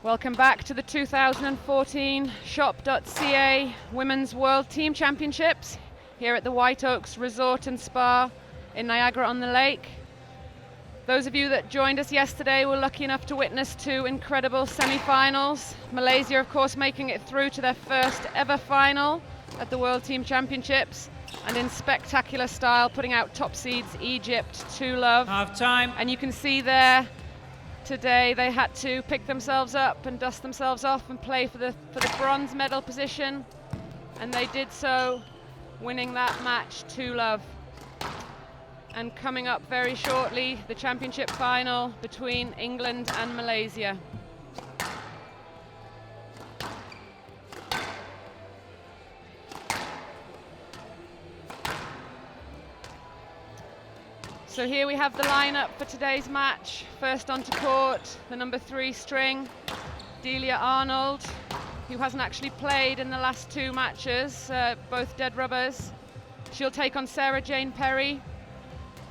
Welcome back to the 2014 Shop.ca Women's World Team Championships here at the White Oaks Resort and Spa in Niagara-on-the-Lake. Those of you that joined us yesterday were lucky enough to witness two incredible semi-finals. Malaysia, of course, making it through to their first ever final at the World Team Championships, and in spectacular style putting out top seeds Egypt 2-love. Half time. And you can see there today they had to pick themselves up and dust themselves off and play for the bronze medal position, and they did so, winning that match 2-love. And coming up very shortly, the championship final between England and Malaysia. So here we have the lineup for today's match. First onto court, the number 3 string, Delia Arnold, who hasn't actually played in the last 2 matches, both dead rubbers. She'll take on Sarah Jane Perry.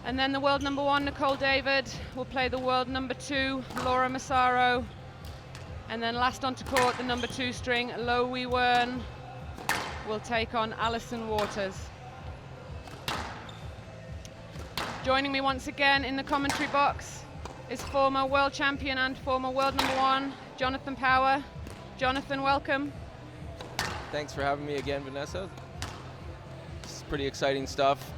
And then the world number 1, Nicole David, will play the world number 2, Laura Massaro. And then last onto court, the number 2 string, Lo Wee Wern, will take on Alison Waters. Joining me once again in the commentary box is former world champion and former world number 1, Jonathan Power. Jonathan, welcome. Thanks for having me again, Vanessa. It's pretty exciting stuff.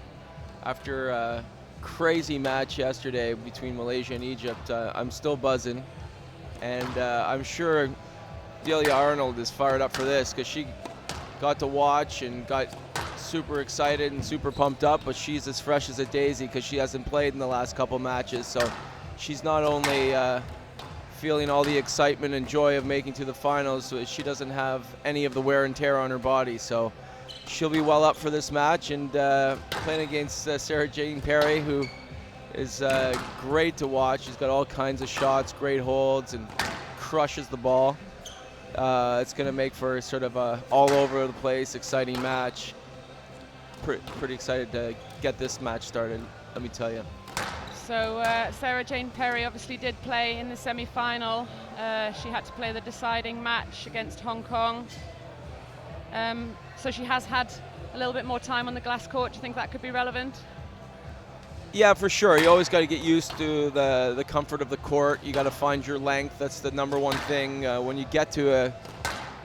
After a crazy match yesterday between Malaysia and Egypt, I'm still buzzing. And I'm sure Delia Arnold is fired up for this because she got to watch and got super excited and super pumped up, but she's as fresh as a daisy because she hasn't played in the last couple matches. So she's not only feeling all the excitement and joy of making to the finals, so she doesn't have any of the wear and tear on her body. So she'll be well up for this match, and playing against Sarah Jane Perry, who is great to watch. She's got all kinds of shots, great holds, and crushes the ball. It's going to make for sort of a all over the place, exciting match. Pretty excited to get this match started, let me tell you. So Sarah Jane Perry obviously did play in the semi-final. She had to play the deciding match against Hong Kong. So she has had a little bit more time on the glass court. Do you think that could be relevant? Yeah, for sure. You always got to get used to the comfort of the court. You got to find your length. That's the number one thing. When you get to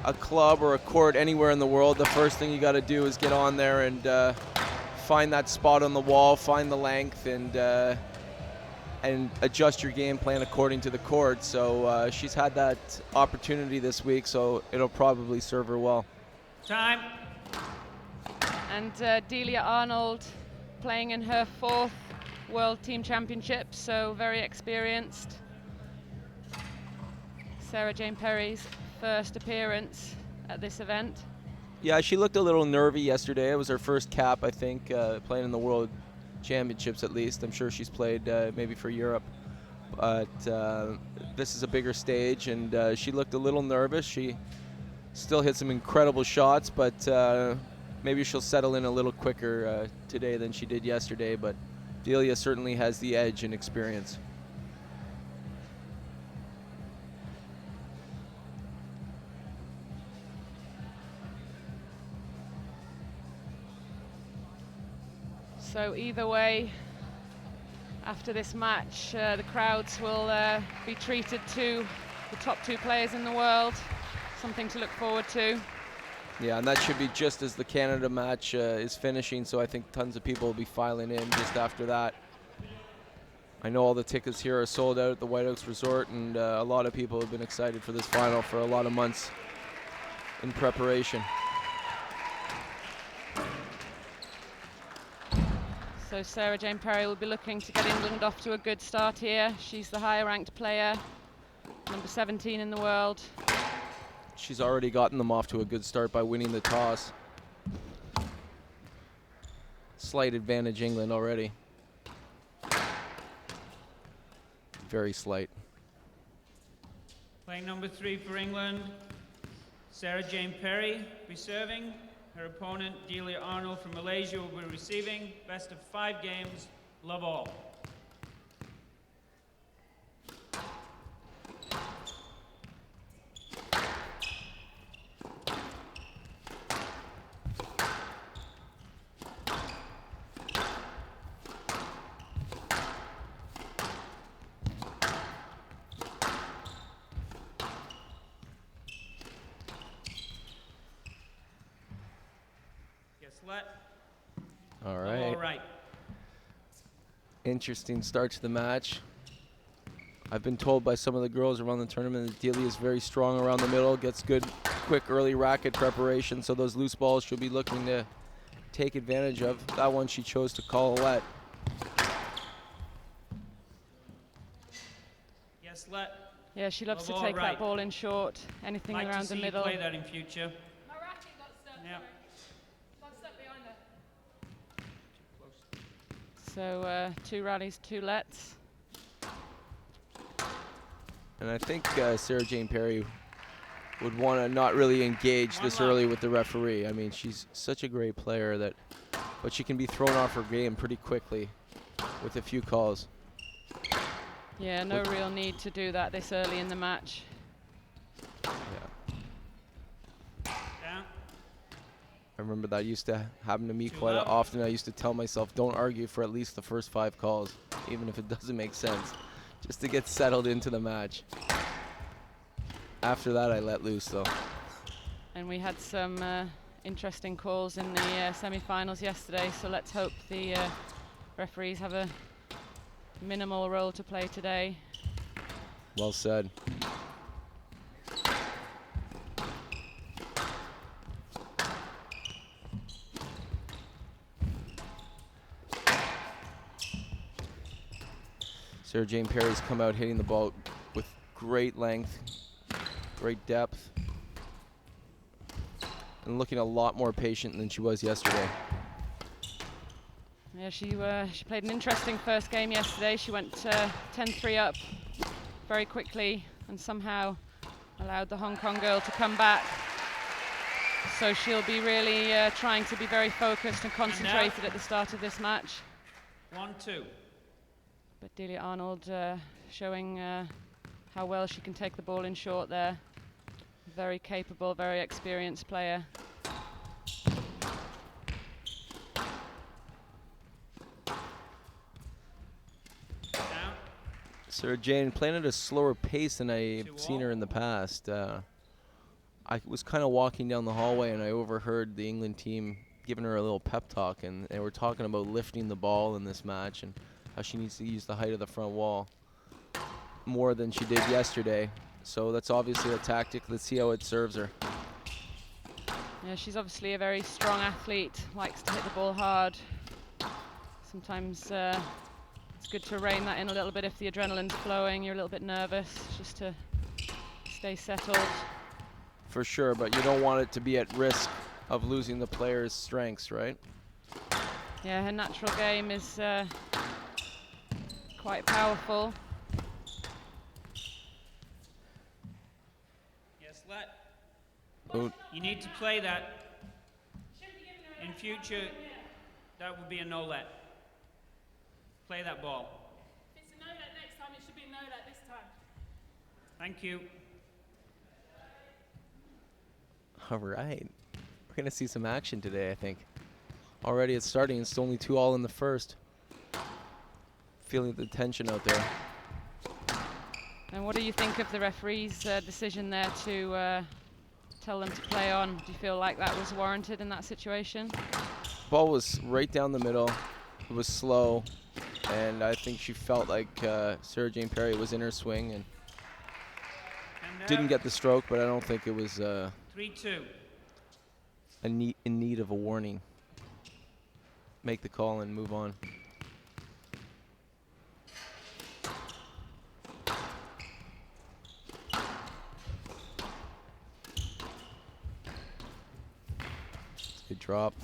a club or a court anywhere in the world, the first thing you got to do is get on there and find that spot on the wall, find the length, and adjust your game plan according to the court. So she's had that opportunity this week, so it'll probably serve her well. Time. And Delia Arnold playing in her 4th World Team Championship, so very experienced. Sarah Jane Perry's first appearance at this event. Yeah, she looked a little nervy yesterday. It was her first cap, I think, playing in the World Championships at least. I'm sure she's played maybe for Europe. But this is a bigger stage, and she looked a little nervous. She still hit some incredible shots, but maybe she'll settle in a little quicker today than she did yesterday. But Delia certainly has the edge and experience. So either way, after this match, the crowds will be treated to the top 2 players in the world. Something to look forward to. Yeah, and that should be just as the Canada match is finishing, so I think tons of people will be filing in just after that. I know all the tickets here are sold out at the White Oaks Resort, and a lot of people have been excited for this final for a lot of months in preparation. So Sarah Jane Perry will be looking to get England off to a good start here. She's the higher ranked player, number 17 in the world. She's already gotten them off to a good start by winning the toss. Slight advantage England already. Very slight. Playing number 3 for England, Sarah Jane Perry be serving. Her opponent, Delia Arnold from Malaysia, will be receiving. Best of 5 games. Love all. let. All Love right. all right. Interesting start to the match. I've been told by some of the girls around the tournament that Delia is very strong around the middle, gets good, quick early racket preparation, so those loose balls she'll be looking to take advantage of. That one she chose to call a let. Yes, let. Yeah, she loves to Love all take right. that ball in short, anything Like to around see the you middle. play that in future. My racket got stuck. Yeah. Got stuck behind her. So 2 rallies, 2 lets. And I think Sarah Jane Perry would want to not really engage this early with the referee. I mean, she's such a great player but she can be thrown off her game pretty quickly with a few calls. Yeah, no real need to do that this early in the match. Yeah. Down. I remember that used to happen to me Too quite low. often. I used to tell myself, don't argue for at least the first 5 calls, even if it doesn't make sense, just to get settled into the match. After that, I let loose, though. And we had some interesting calls in the semi-finals yesterday, so let's hope the referees have a minimal role to play today. Well said. Sarah Jane Perry's come out hitting the ball with great length, great depth, and looking a lot more patient than she was yesterday. Yeah, she played an interesting first game yesterday. She went 10-3 up very quickly and somehow allowed the Hong Kong girl to come back. So she'll be really trying to be very focused and concentrated at the start of this match. 1-2. But Delia Arnold showing how well she can take the ball in short there. Very capable, very experienced player. Down. Sarah Jane playing at a slower pace than I've seen her in the past. I was kind of walking down the hallway and I overheard the England team giving her a little pep talk, and they were talking about lifting the ball in this match and how she needs to use the height of the front wall more than she did yesterday. So that's obviously a tactic. Let's see how it serves her. Yeah, she's obviously a very strong athlete, likes to hit the ball hard. Sometimes it's good to rein that in a little bit if the adrenaline's flowing, you're a little bit nervous, just to stay settled. For sure, but you don't want it to be at risk of losing the player's strengths, right? Yeah, her natural game is quite powerful. Yes, let. Oh, You need to play that. In future, that would be a no let. Play that ball. If it's a no let next time, it should be a no let this time. Thank you. all right. We're going to see some action today, I think. Already it's starting. It's only 2-all in the first. Feeling the tension out there. And what do you think of the referee's decision there to tell them to play on? Do you feel like that was warranted in that situation? Ball was right down the middle. It was slow, and I think she felt like Sarah Jane Perry was in her swing and didn't get the stroke, but I don't think it was 3-2. in need of a warning. Make the call and move on. Good drop.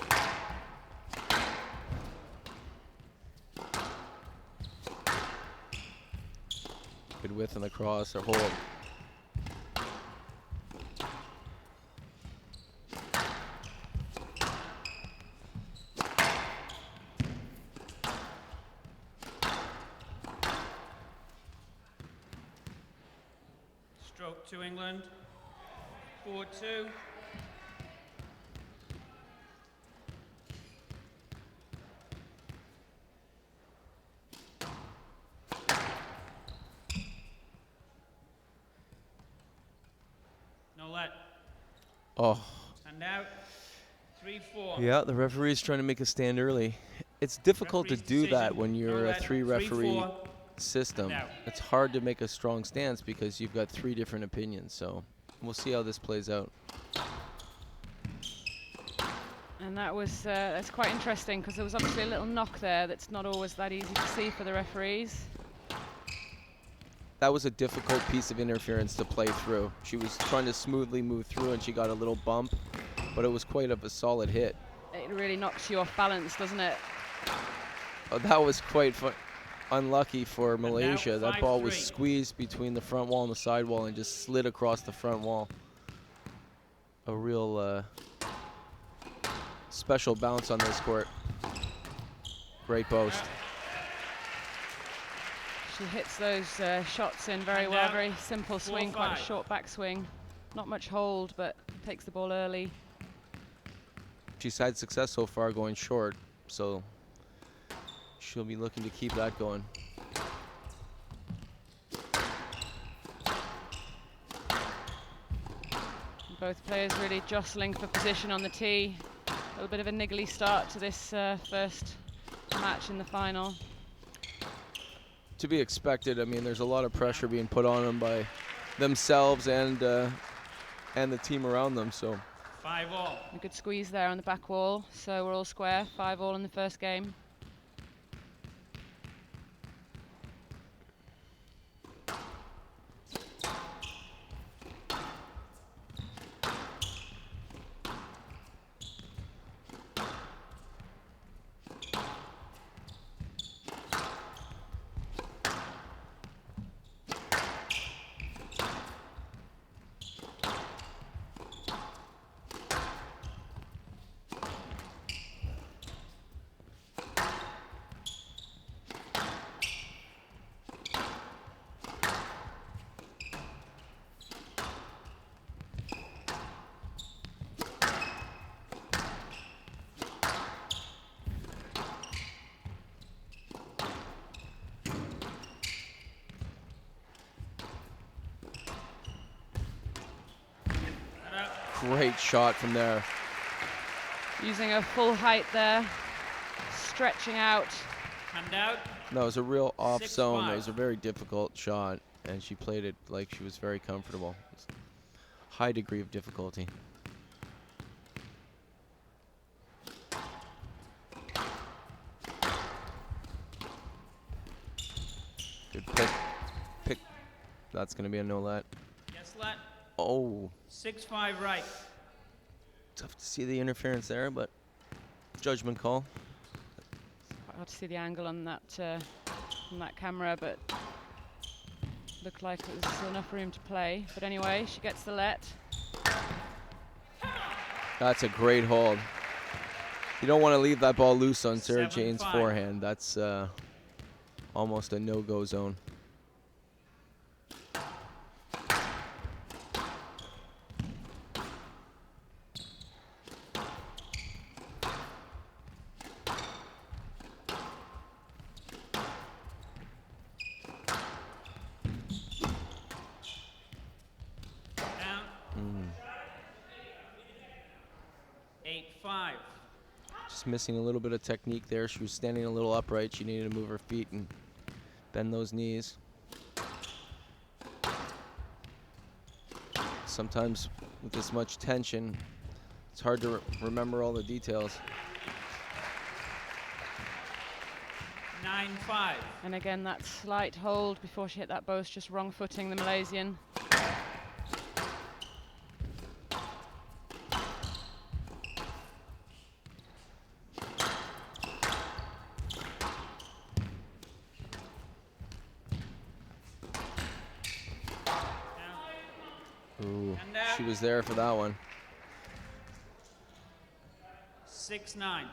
Good width on the cross or hold. Stroke to England. 4-2. No let. Oh, And out. 3-4. Yeah, the referee's trying to make a stand early. It's difficult to Referee's do that decision, when no you're a let, 3-referee 3-4. system. No. It's hard to make a strong stance because you've got 3 different opinions. So we'll see how this plays out. And that was that's quite interesting because there was obviously a little knock there that's not always that easy to see for the referees. That was a difficult piece of interference to play through. She was trying to smoothly move through and she got a little bump, but it was quite of a solid hit. It really knocks you off balance, doesn't it? Oh, that was quite unlucky for Malaysia. now That ball was 5-3. squeezed between the front wall and the side wall and just slid across the front wall. A real special bounce on this court. Great post. She hits those shots in very And well. now, Very simple swing, quite a 4-5. short backswing. Not much hold, but takes the ball early. She's had success so far going short, so she'll be looking to keep that going. Both players really jostling for position on the tee. A little bit of a niggly start to this first match in the final. To be expected. I mean, there's a lot of pressure being put on them by themselves and the team around them. So 5-all. A good squeeze there on the back wall, so we're all square. 5-all in the first game. great shot from there. Using her full height there, stretching out. Hand out. No, it was a real off 6-5. zone. It was a very difficult shot, and she played it like she was very comfortable. High degree of difficulty. Good pick. That's going to be a no let. Yes, let. Oh, 6-5 right. tough to see the interference there, but judgment call. Quite hard to see the angle on that camera, but looked like it was enough room to play. But anyway, she gets the let. That's a great hold. You don't want to leave that ball loose on Sarah 7-5. Jane's forehand. That's almost a no-go zone. Down. 8-5. Just missing a little bit of technique there. She was standing a little upright. She needed to move her feet and bend those knees. Sometimes with this much tension, it's hard to remember all the details. 9-5. And again, that slight hold before she hit that post, just wrong footing the Malaysian. Ooh, And out. she was there for that one. 6-9.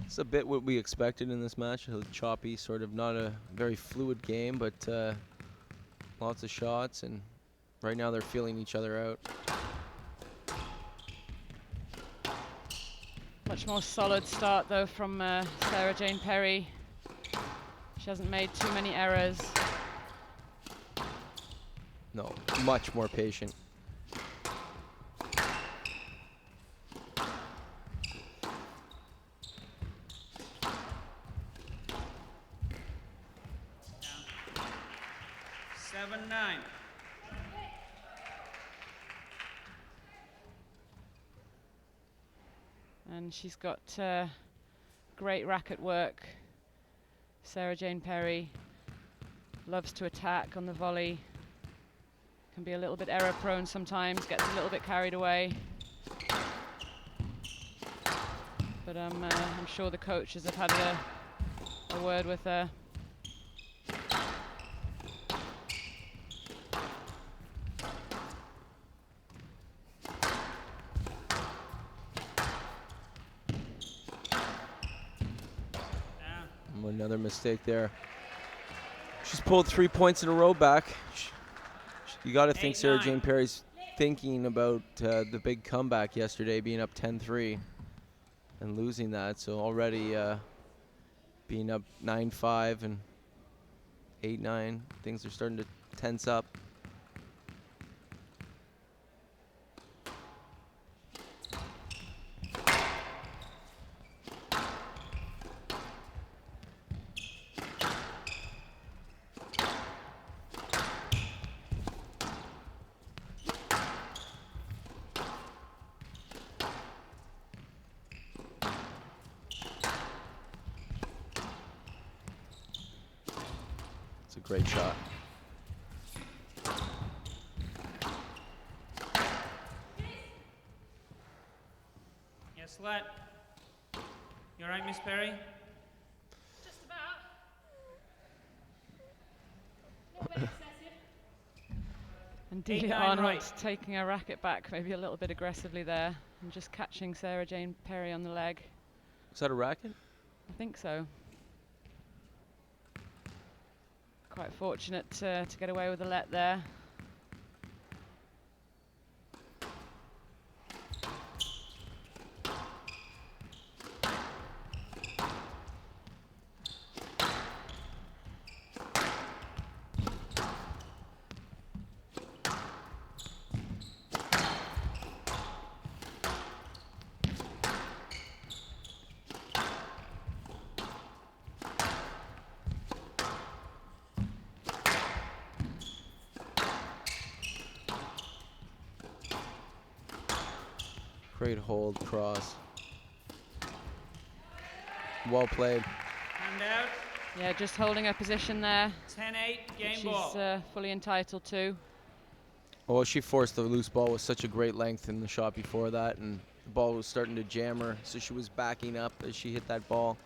It's a bit what we expected in this match. A choppy, sort of not a very fluid game, but lots of shots, and right now they're feeling each other out. Much more solid start though from Sarah Jane Perry. She hasn't made too many errors. No, much more patient. 7-9. And she's got great racket work. Sarah Jane Perry loves to attack on the volley. Can be a little bit error prone sometimes, gets a little bit carried away. But I'm sure the coaches have had a word with her. Another mistake there. She's pulled 3 points in a row back. You got to think Sarah Jane Perry's thinking about the big comeback yesterday, being up 10-3 and losing that. So already being up 9-5 and 8-9, things are starting to tense up. Great shot. Yes, let. You all right, Miss Perry? Just about. A little bit excessive. And Delia 8-9 Arnold right. taking her racket back maybe a little bit aggressively there and just catching Sarah Jane Perry on the leg. Was that a racket? I think so. Quite fortunate to get away with a let there. Great hold, cross. Well played. Hand out. Yeah, just holding her position there. 10-8, game She's ball. fully entitled to. Well, she forced the loose ball with such a great length in the shot before that, and the ball was starting to jam her, so she was backing up as she hit that ball.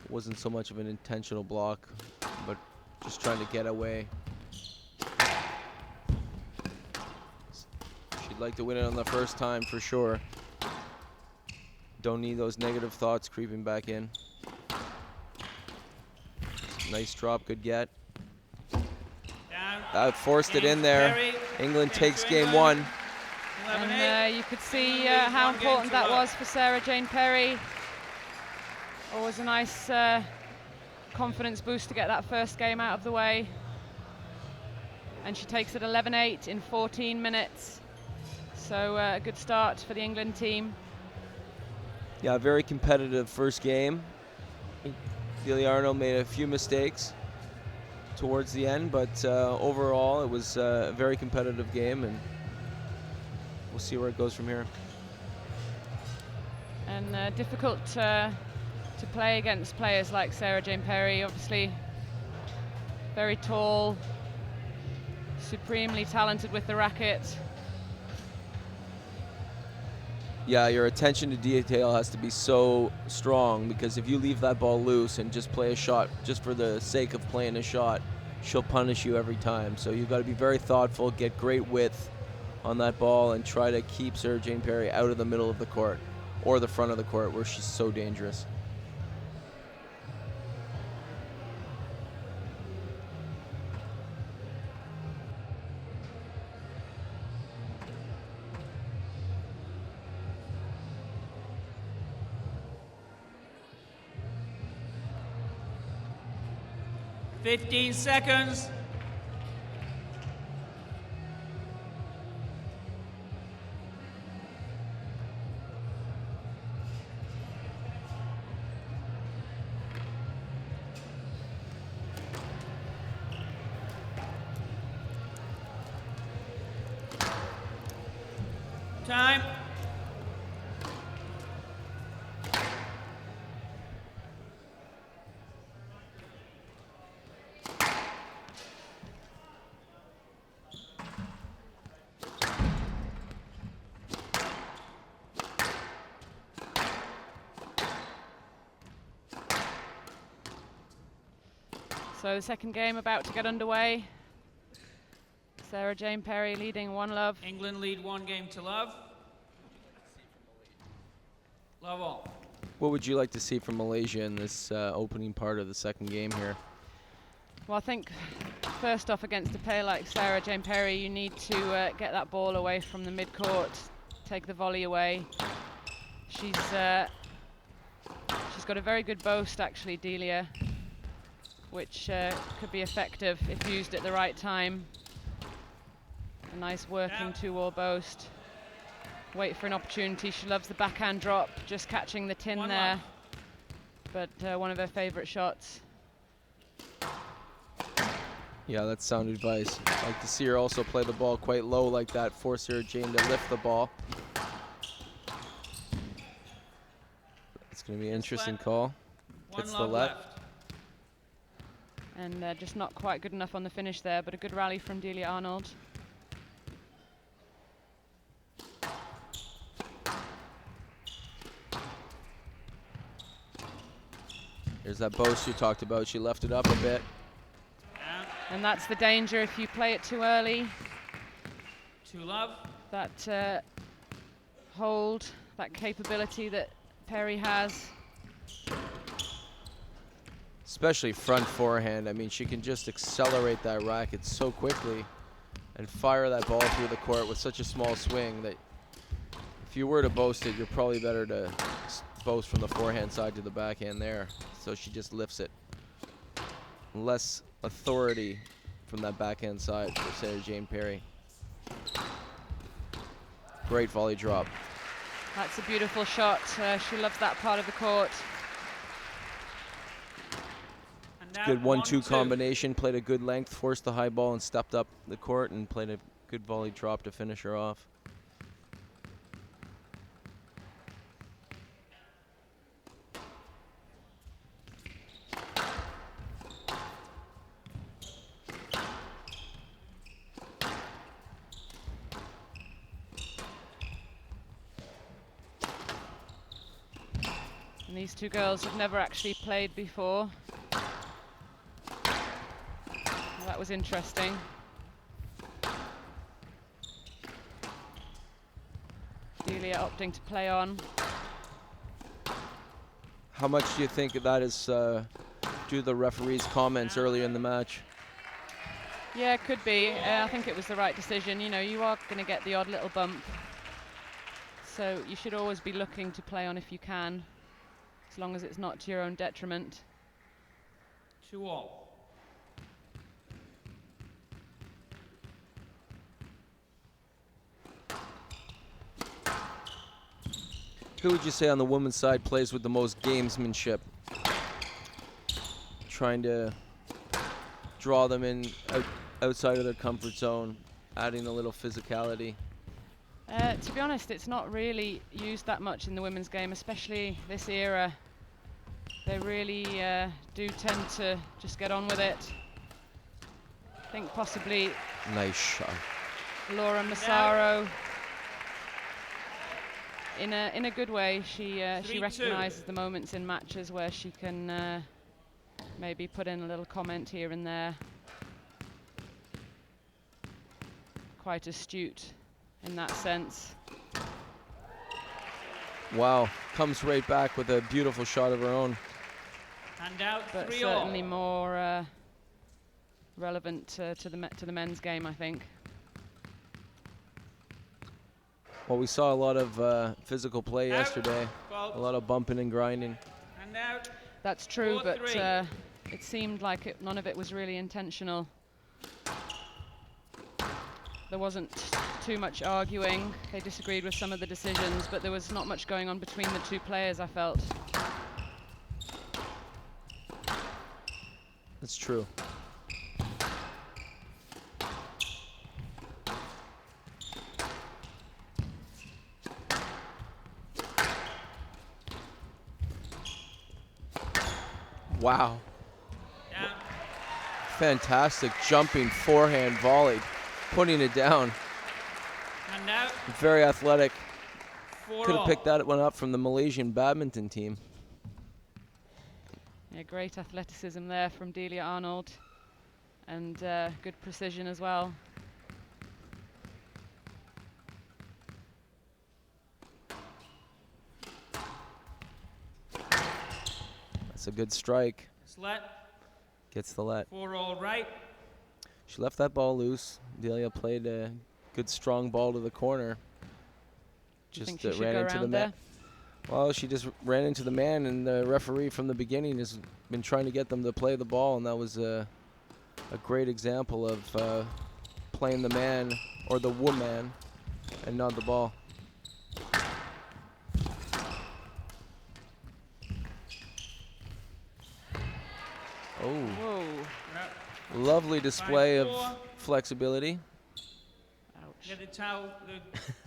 It wasn't so much of an intentional block, but just trying to get away. She'd like to win it on the first time for sure. Don't need those negative thoughts creeping back in. Nice drop, good get. Down. That forced it Game in there. Perry. England Game takes to game England. one. 11-8. And you could see England lead how 1 game important to that love. was for Sarah Jane Perry. Always a nice confidence boost to get that first game out of the way. And she takes it 11-8 in 14 minutes. So a good start for the England team. Yeah, very competitive first game. Delia Arnold made a few mistakes towards the end, but overall it was a very competitive game, and we'll see where it goes from here. And difficult to play against players like Sarah Jane Perry, obviously very tall, supremely talented with the racket. Yeah, your attention to detail has to be so strong, because if you leave that ball loose and just play a shot just for the sake of playing a shot, she'll punish you every time. So you've got to be very thoughtful, get great width on that ball, and try to keep Sarah Jane Perry out of the middle of the court or the front of the court where she's so dangerous. Fifteen seconds. Time. So the second game about to get underway. Sarah Jane Perry leading 1-love. England lead 1-0. Love all. What would you like to see from Malaysia in this opening part of the second game here? Well, I think first off, against a player like Sarah Jane Perry, you need to get that ball away from the mid-court, take the volley away. She's got a very good boast, actually, Delia, which could be effective if used at the right time. A nice working two-wall boast. Wait for an opportunity. She loves the backhand drop, just catching the tin there. But one of her favorite shots. Yeah, that's sound advice. I'd like to see her also play the ball quite low like that, force Sarah Jane to lift the ball. It's going to be an interesting call. It's the let. And just not quite good enough on the finish there, but a good rally from Delia Arnold. There's that boast you talked about. She left it up a bit. And that's the danger if you play it too early. 2-love. That hold, that capability that Perry has. Especially front forehand. I mean, she can just accelerate that racket so quickly and fire that ball through the court with such a small swing that if you were to boast it, you're probably better to boast from the forehand side to the backhand there. So she just lifts it. Less authority from that backhand side for Sarah Jane Perry. Great volley drop. That's a beautiful shot. She loves that part of the court. Good 1-2 combination, played a good length, forced the high ball and stepped up the court and played a good volley drop to finish her off. And these two girls have never actually played before. Well, that was interesting. Delia opting to play on. How much do you think that is due to the referee's comments earlier in the match? Yeah, it could be. I think it was the right decision. You know, you are going to get the odd little bump. So you should always be looking to play on if you can, as long as it's not to your own detriment. 2-all. Who would you say on the women's side plays with the most gamesmanship? Trying to draw them in outside of their comfort zone, adding a little physicality. To be honest, it's not really used that much in the women's game, especially this era. They really do tend to just get on with it. I think possibly Nice shot. Laura Massaro, in a good way, she 3-2. recognises the moments in matches where she can maybe put in a little comment here and there. Quite astute in that sense. Wow, comes right back with a beautiful shot of her own. Hand out. But 3-all. certainly more relevant to the men's game, I think. Well, we saw a lot of physical play Out. yesterday, Fault. a lot of bumping and grinding. Hand out. That's true, 4-3. but it seemed like none of it was really intentional. There wasn't too much arguing. They disagreed with some of the decisions, but there was not much going on between the two players, I felt. That's true. Wow. Down. Fantastic jumping forehand volley, putting it down. And out. Very athletic. 4 Could all. have picked that one up from the Malaysian badminton team. Yeah, great athleticism there from Delia Arnold, and good precision as well. That's a good strike. It's let. Gets the let. 4 all right. She left that ball loose. Delia played a good strong ball to the corner. Do you think Just she should ran go into the around man. there? Well, she just ran into the man, and the referee from the beginning has been trying to get them to play the ball, and that was a great example of playing the man or the woman and not the ball. Oh, Whoa. Yep. lovely display of 5-4. flexibility. Ouch. Get the towel,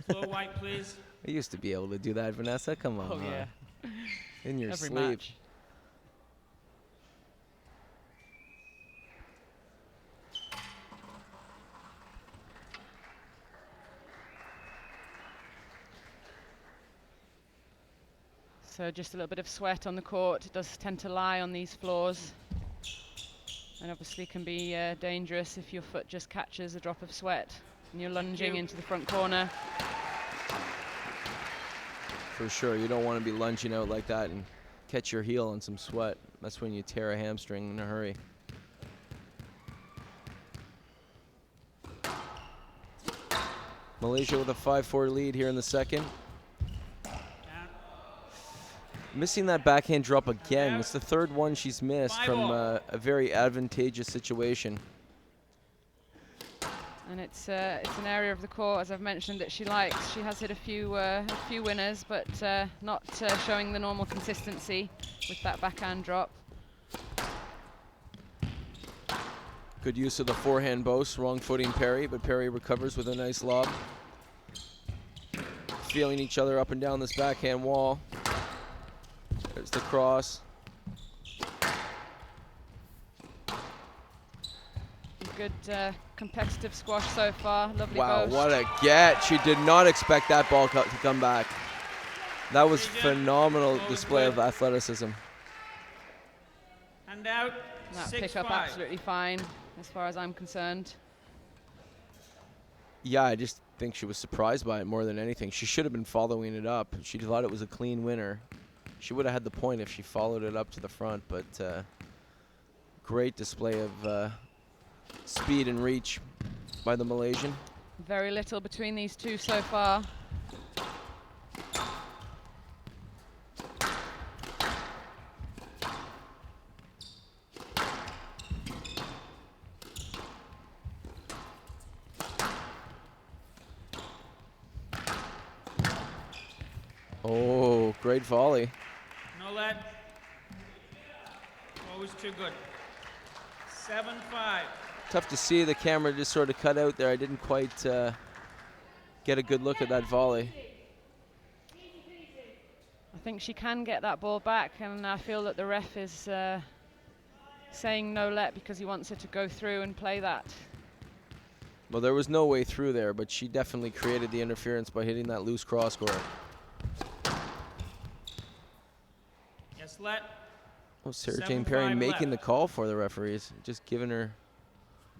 the floor wipe, please. I used to be able to do that, Vanessa. Come on. Oh yeah. In your Every sleep. match. So just a little bit of sweat on the court. It does tend to lie on these floors, and obviously can be dangerous if your foot just catches a drop of sweat and you're lunging into the front corner. For sure, you don't want to be lunging out like that and catch your heel on some sweat. That's when you tear a hamstring in a hurry. Malaysia with a 5-4 lead here in the second. Down. Missing that backhand drop again. It's the third one she's missed 5 from all. a very advantageous situation. And it's an area of the court, as I've mentioned, that she likes. She has hit a few winners, but not showing the normal consistency with that backhand drop. Good use of the forehand boast, wrong footing Perry, but Perry recovers with a nice lob. Feeling each other up and down this backhand wall. There's the cross. Good competitive squash so far. Lovely Wow, boast. what a get. She did not expect that ball to come back. That was phenomenal Ball was display of good. athleticism. And out. That 6-5. pick up absolutely fine, as far as I'm concerned. Yeah, I just think she was surprised by it more than anything. She should have been following it up. She thought it was a clean winner. She would have had the point if she followed it up to the front, but great display of speed and reach by the Malaysian. Very little between these two so far. Oh, great volley. No let. Always too good. 7-5. Tough to see. The camera just sort of cut out there. I didn't quite get a good look at that volley. I think she can get that ball back, and I feel that the ref is saying no let because he wants her to go through and play that. Well, there was no way through there, but she definitely created the interference by hitting that loose cross court. Yes, let. Oh, Sarah 7-5 Jane Perry making the left. call for the referees, just giving her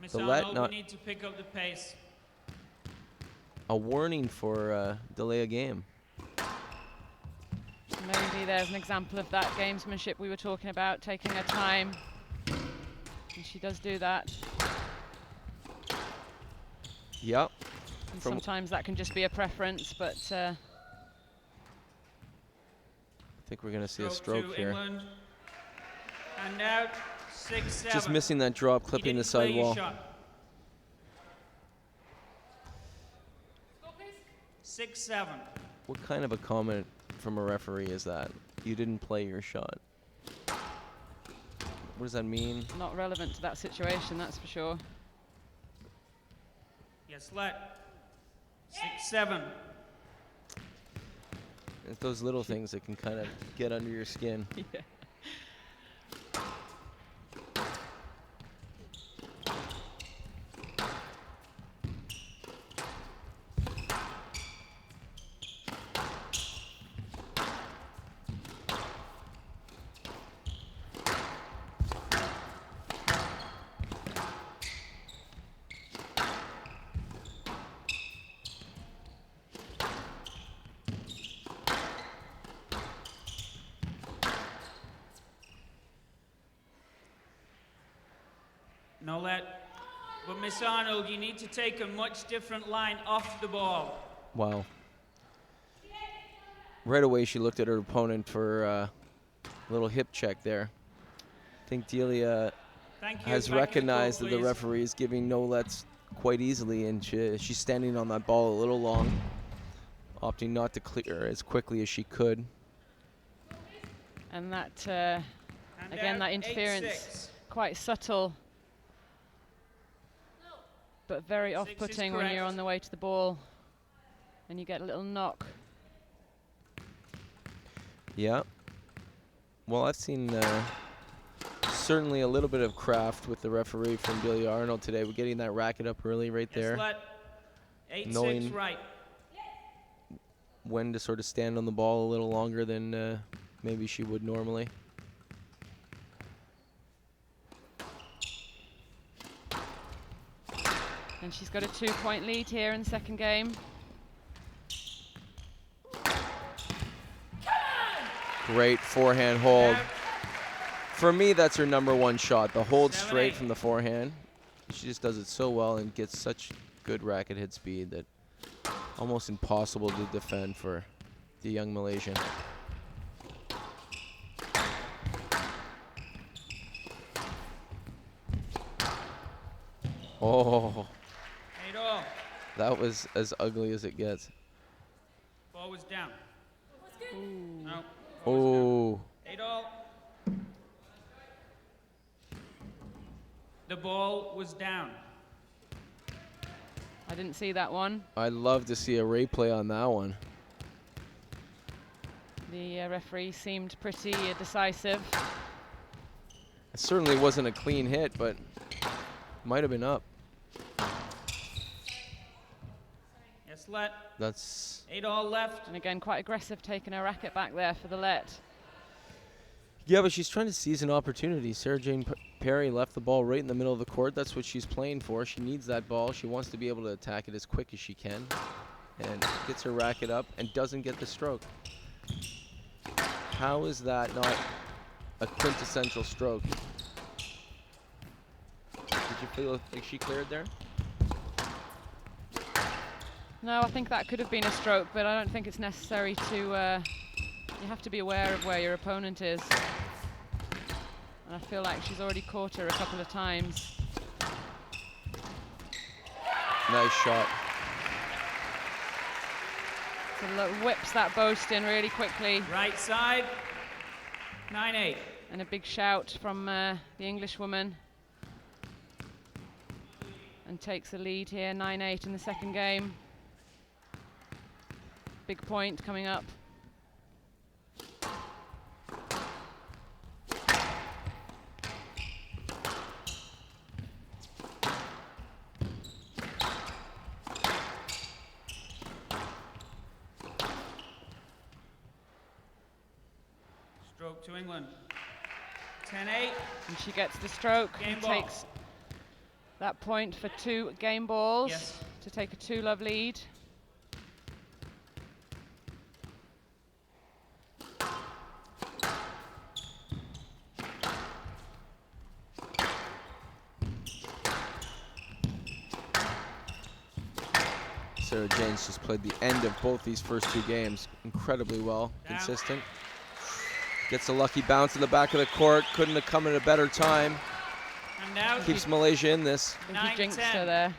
Miss The let Arnold, not- we need to pick up the pace. a warning for delay a game. Maybe there's an example of that gamesmanship we were talking about, taking her time. And she does do that. Yep. And From- sometimes that can just be a preference, but I think we're going to see a Stroke stroke to here. England. And out. 6-7. Just missing that drop, You clipping the didn't play side your wall. shot. 6-7. What kind of a comment from a referee is that? You didn't play your shot. What does that mean? not relevant to that situation, that's for sure. Yes, let. 6-7. It's those little things that can kind of get under your skin. Yeah. No let. But Miss Arnold, you need to take a much different line off the ball. Wow. Right away, she looked at her opponent for a little hip check there. I think Delia Thank you. has Back in the court, recognized that the please. referee is giving no lets quite easily, and she's standing on that ball a little long, opting not to clear as quickly as she could. And that, And again, out, that interference, 8-6. quite subtle, but very 6 is off-putting when you're correct. on the way to the ball and you get a little knock. Yeah. Well, I've seen certainly a little bit of craft with the referee from Delia Arnold today. We're getting that racket up early right Yes, there, let. 8-6 Knowing- right. when to sort of stand on the ball a little longer than maybe she would normally. And she's got a 2-point lead here in the second game. Great forehand hold. Out. For me, that's her number one shot. The hold 7-8. straight from the forehand. She just does it so well and gets such good racket hit speed that almost impossible to defend for the young Malaysian. Oh, 8-all. that was as ugly as it gets. Ball was down. No. Oh, 8-all. The ball was down. I didn't see that one. I'd love to see a replay on that one. The referee seemed pretty decisive. It certainly wasn't a clean hit, but might have been up. Yes, let. That's 8-all left. And again, quite aggressive taking her racket back there for the let. yeah, but she's trying to seize an opportunity. Sarah Jane Perry left the ball right in the middle of the court. That's what she's playing for. She needs that ball. She wants to be able to attack it as quick as she can, and gets her racket up and doesn't get the stroke. How is that not a quintessential stroke? Did you feel like she cleared there? No, I think that could have been a stroke, but I don't think it's necessary to... you have to be aware of where your opponent is. And I feel like she's already caught her a couple of times. Nice shot. So whips that boast in really quickly. Right side. 9-8. And a big shout from the English woman. And takes the lead here, 9-8 in the second game. Big point coming up. Stroke to England. 10-8. And she gets the stroke Game and ball. takes that point for 2 game balls Yes. to take a 2-love lead. Sarah Jane's just played the end of both these first 2 games incredibly well, Down. consistent. Gets a lucky bounce in the back of the court. Couldn't have come at a better time. And now Keeps Malaysia in this. I think he jinxed 9-10. her there.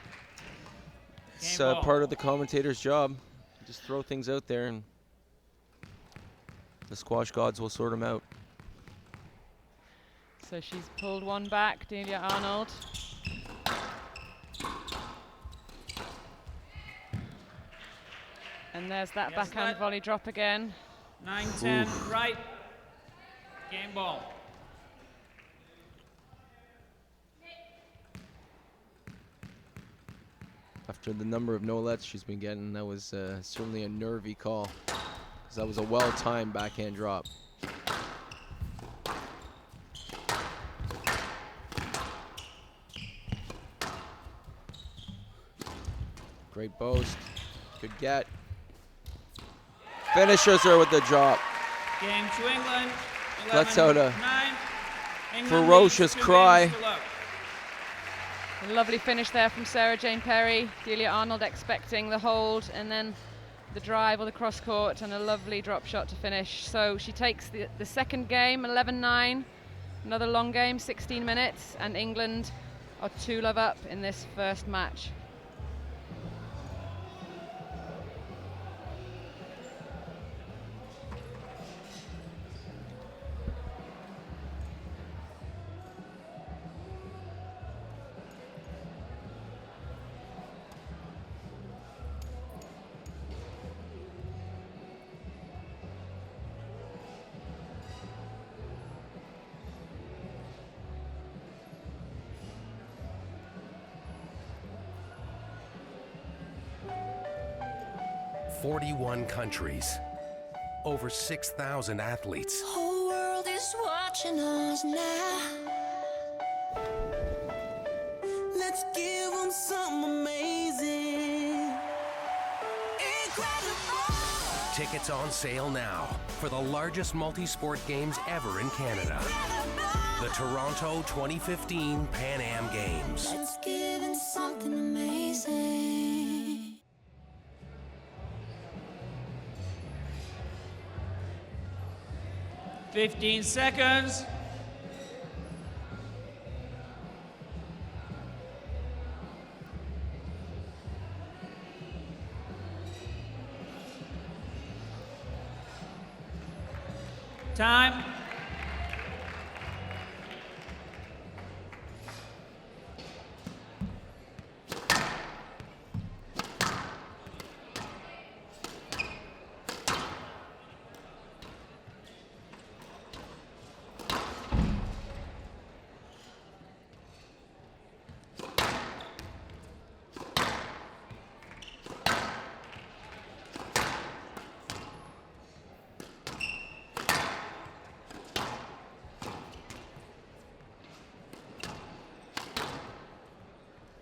It's Game ball. part of the commentator's job. Just throw things out there and the squash gods will sort them out. So she's pulled one back, Delia Arnold. And there's that Yes, backhand let. volley drop again. 9-10 right. Game ball. After the number of no-lets she's been getting, that was certainly a nervy call. 'Cause that was a well-timed backhand drop. Great boast. Good get. Finishes her with the drop. Game to England. Lets out a 11-9. England ferocious leads 2 cry. games to love. A lovely finish there from Sarah Jane Perry. Delia Arnold expecting the hold and then the drive or the cross court, and a lovely drop shot to finish. So she takes the second game, 11-9. Another long game, 16 minutes, and England are 2-love up in this first match. "41 countries, over 6,000 athletes. Whole world is watching us now. Let's give them something amazing. Incredible. Tickets on sale now for the largest multi-sport games ever in Canada. The Toronto 2015 Pan Am Games. Let's give them something amazing. 15 seconds. Time.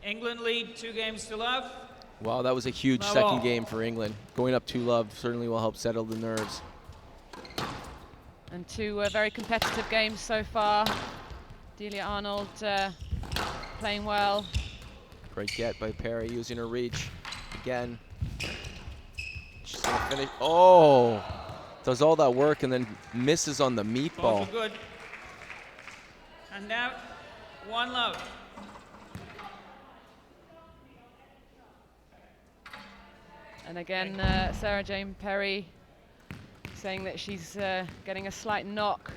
England lead 2 games to love. Wow, that was a huge Love second all. game for England. Going up 2-love certainly will help settle the nerves. And 2 very competitive games so far. Delia Arnold playing well. Great get by Perry, using her reach again. She's gonna finish. Oh, does all that work and then misses on the Both meatball. are good. And out. 1 love. And again, Sarah Jane Perry saying that she's getting a slight knock,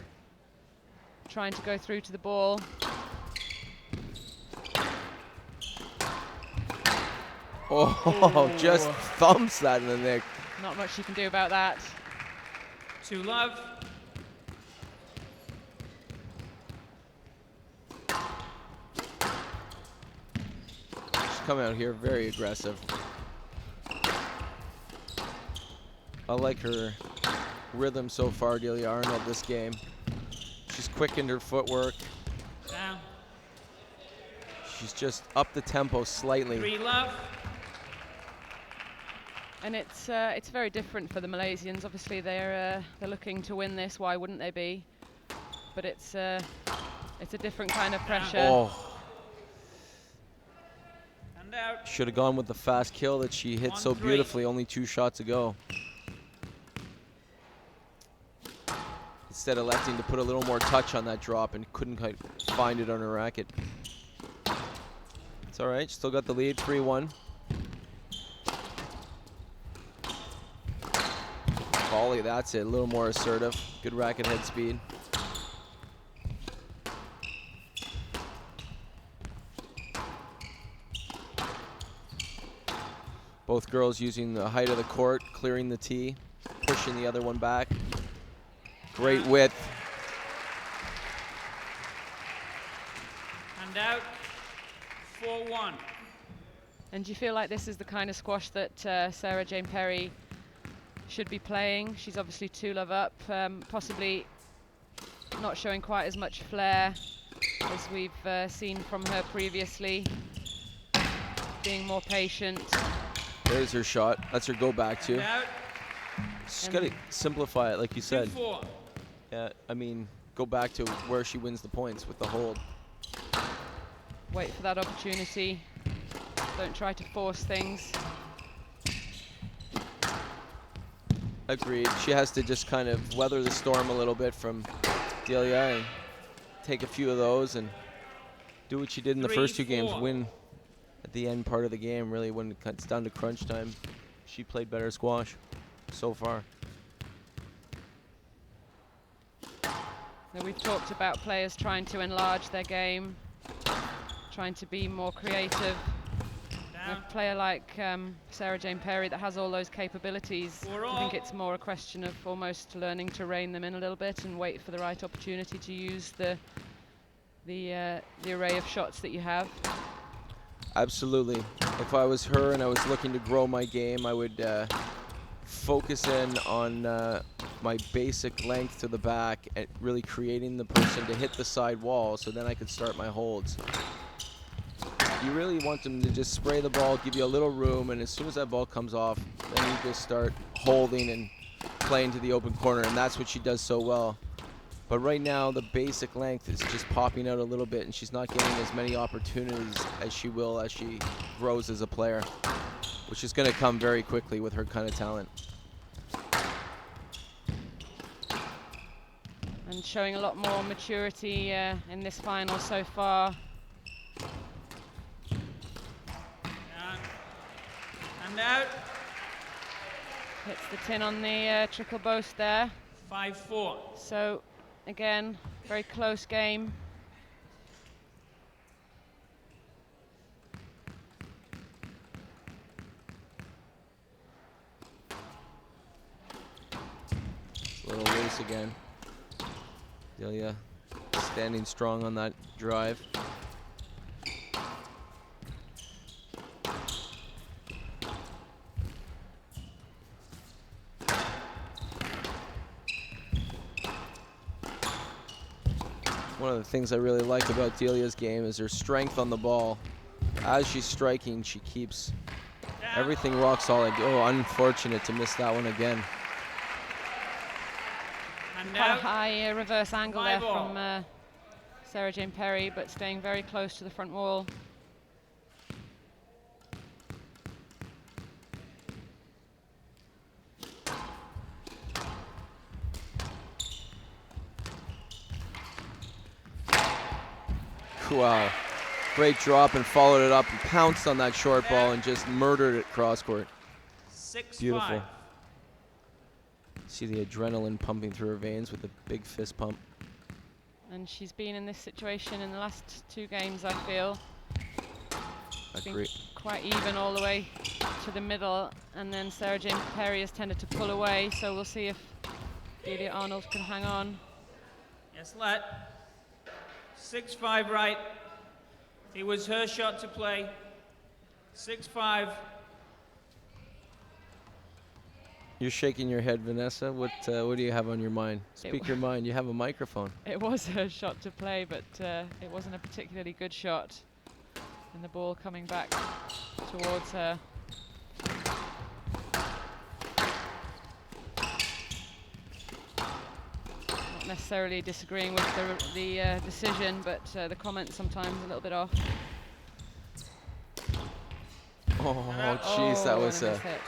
trying to go through to the ball. Oh, just thumps that in the neck. Not much you can do about that. 2 love. She's coming out here very aggressive. I like her rhythm so far, Delia Arnold, this game. She's quickened her footwork. Down. She's just upped the tempo slightly. 3 love. And it's very different for the Malaysians. Obviously, they're looking to win this. Why wouldn't they be? But it's a different kind of pressure. Oh, And out. should have gone with the fast kill that she hit so 1-3. beautifully. Only 2 shots ago. Instead of electing to put a little more touch on that drop and couldn't quite find it on her racket. It's all right. Still got the lead, 3-1. Volley, that's it. A little more assertive. Good racket head speed. Both girls using the height of the court, clearing the tee, pushing the other one back. Great width. And out. 4-1. And do you feel like this is the kind of squash that Sarah Jane Perry should be playing? She's obviously 2-love up, possibly not showing quite as much flair as we've seen from her previously. Being more patient. There's her shot. That's her go back to. And out. Just got to simplify it, like you said. 2-4. Yeah, I mean, go back to where she wins the points with the hold. wait for that opportunity. Don't try to force things. Agreed. She has to just kind of weather the storm a little bit from Delia and take a few of those and do what she did in the first 2 games, 3-4. win at the end part of the game. Really, when it's down to crunch time, she played better squash so far. So we've talked about players trying to enlarge their game, trying to be more creative. Down. A player like Sarah Jane Perry that has all those capabilities, I think it's more a question of almost learning to rein them in a little bit and wait for the right opportunity to use the array of shots that you have. Absolutely. If I was her and I was looking to grow my game, I would focus in on my basic length to the back and really creating the person to hit the side wall, so then I could start my holds. You really want them to just spray the ball, give you a little room, and as soon as that ball comes off, then you just start holding and playing to the open corner, and that's what she does so well. But right now, the basic length is just popping out a little bit, and she's not getting as many opportunities as she will as she grows as a player, which is going to come very quickly with her kind of talent. And showing a lot more maturity in this final so far. Down. And out. Hits the tin on the trickle boast there. 5-4. So again, very close game. It's a little loose again. Delia standing strong on that drive. One of the things I really like about Delia's game is her strength on the ball. As she's striking, she keeps everything rock solid. Oh, unfortunate to miss that one again. And Quite a out. high reverse angle there 5-all. from Sarah Jane Perry, but staying very close to the front wall. Wow. Great drop and followed it up and pounced on that short ball and just murdered it cross court. 6-5. Beautiful. See the adrenaline pumping through her veins with a big fist pump. And she's been in this situation in the last 2 games, I feel. Been Agree. quite even all the way to the middle, and then Sarah Jane Perry has tended to pull away, so we'll see if Delia Arnold can hang on. Yes, let. 6-5 right. It was her shot to play. 6-5. You're shaking your head, Vanessa. What do you have on your mind? It Speak your mind. You have a microphone. It was her shot to play, but it wasn't a particularly good shot. And the ball coming back towards her. Not necessarily disagreeing with the decision, but the comment sometimes a little bit off. Oh, jeez, that was and a miss hit.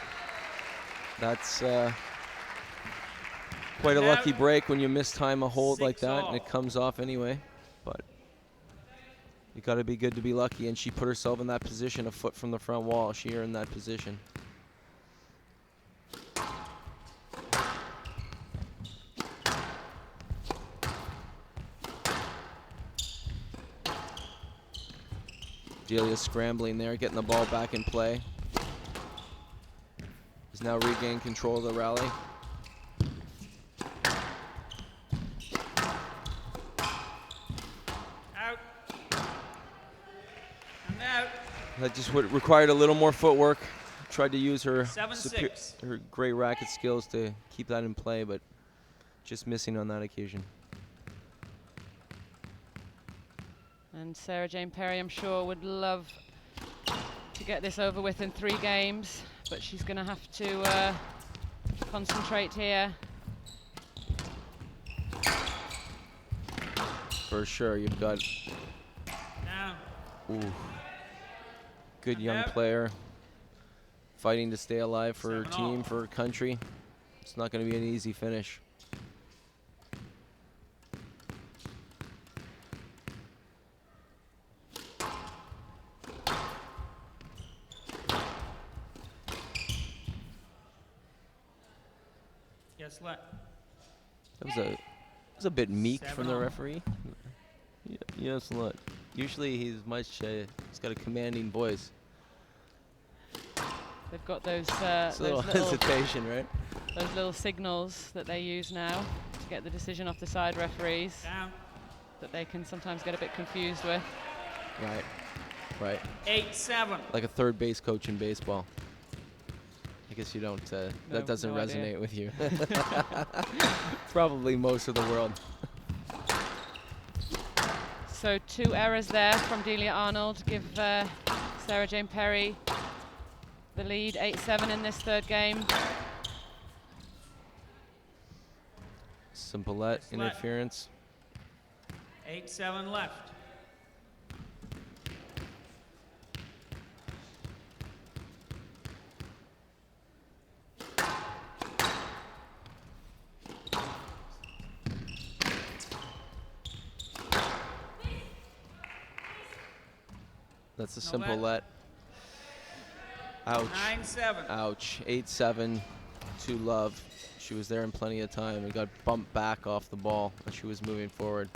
that's quite a lucky break when you mistime a hold like that and it 6-all. comes off anyway. But you got to be good to be lucky, and she put herself in that position a foot from the front wall. She earned that position. Delia scrambling there, getting the ball back in play. Has now regained control of the rally. Out. And out. That just required a little more footwork. Tried to use her 7-6. her great racket skills to keep that in play, but just missing on that occasion. And Sarah Jane Perry, I'm sure, would love to get this over with in 3 games, but she's going to have to concentrate here. For sure, you've got Down. Ooh. Good young player. Fighting to stay alive for her team, for her country. It's not going to be an easy finish. Yes, let. That was a bit meek from the referee. Yes, let. Usually he's got a commanding voice. They've got those, It's a little hesitation, right? Those little signals that they use now to get the decision off the side referees. Down. That they can sometimes get a bit confused with. Right, right. 8-7. Like a third base coach in baseball. I guess you don't, that doesn't resonate with you. Probably most of the world. So 2 errors there from Delia Arnold give Sarah Jane Perry the lead, 8-7 in this third game. Simple interference. 8-7 left. That's a simple let. Ouch. 9-7. Ouch. 8-7 to Love. She was there in plenty of time and got bumped back off the ball as she was moving forward.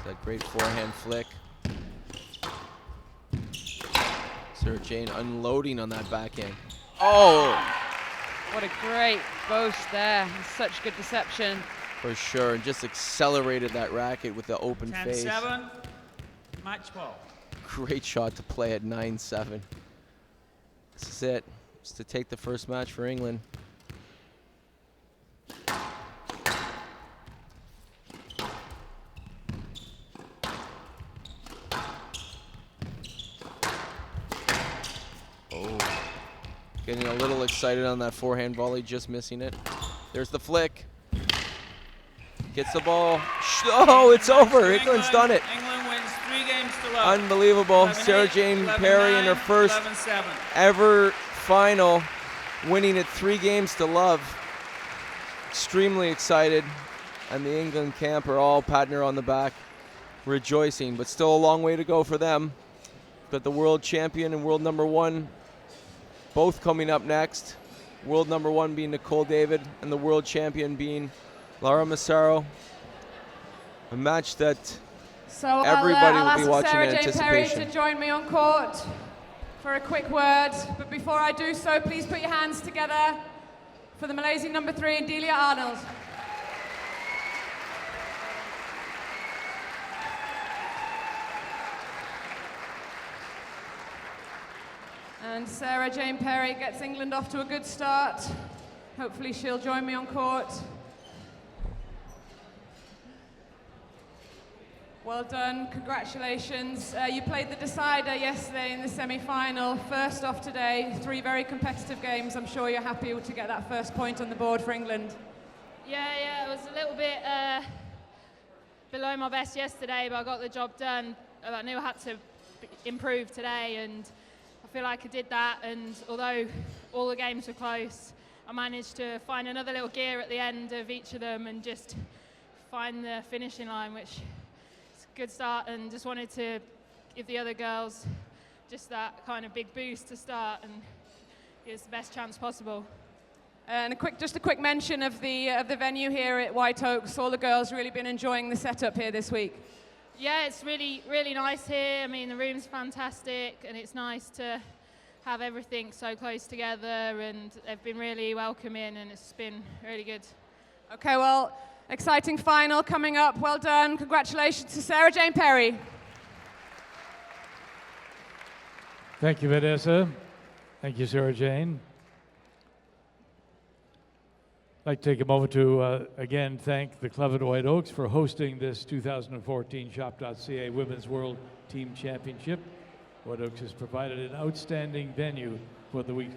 That great forehand flick. Sarah Jane unloading on that backhand. Oh! What a great boast there. Such good deception. For sure. And just accelerated that racket with the open face. 10-7. Match ball. Great shot to play at 9-7. This is it. It's to take the first match for England. Getting a little excited on that forehand volley, just missing it. There's the flick. Gets the ball. Oh, it's over. England's done it. England wins 3 games to love. Unbelievable. Sarah Jane Perry in her first ever final, winning it 3 games to love. Extremely excited. And the England camp are all patting her on the back, rejoicing, but still a long way to go for them. Got the world champion and world number 1 both coming up next. World number 1 being Nicole David and the world champion being Laura Massaro. A match that everybody I'll will be watching Sarah in Jane Perry anticipation. to join me on court for a quick word. But before I do so, please put your hands together for the Malaysian number 3, Delia Arnold. And Sarah Jane Perry gets England off to a good start. Hopefully she'll join me on court. Well done, congratulations. You played the decider yesterday in the semi-final. First off today, 3 very competitive games. I'm sure you're happy to get that first point on the board for England. Yeah, it was a little bit below my best yesterday, but I got the job done. I knew I had to improve today, and I feel like I did that. And although all the games were close, I managed to find another little gear at the end of each of them and just find the finishing line, which is a good start, and just wanted to give the other girls just that kind of big boost to start and give us the best chance possible. And just a quick mention of the venue here at White Oaks. All the girls really been enjoying the setup here this week. Yeah, it's really, really nice here. I mean, the room's fantastic, and it's nice to have everything so close together, and they've been really welcoming, and it's been really good. Okay, well, exciting final coming up. Well done. Congratulations to Sarah Jane Perry. Thank you, Vanessa. Thank you, Sarah Jane. I'd like to take a moment to, again, thank the Club at White Oaks for hosting this 2014 Shop.ca Women's World Team Championship. White Oaks has provided an outstanding venue for the week's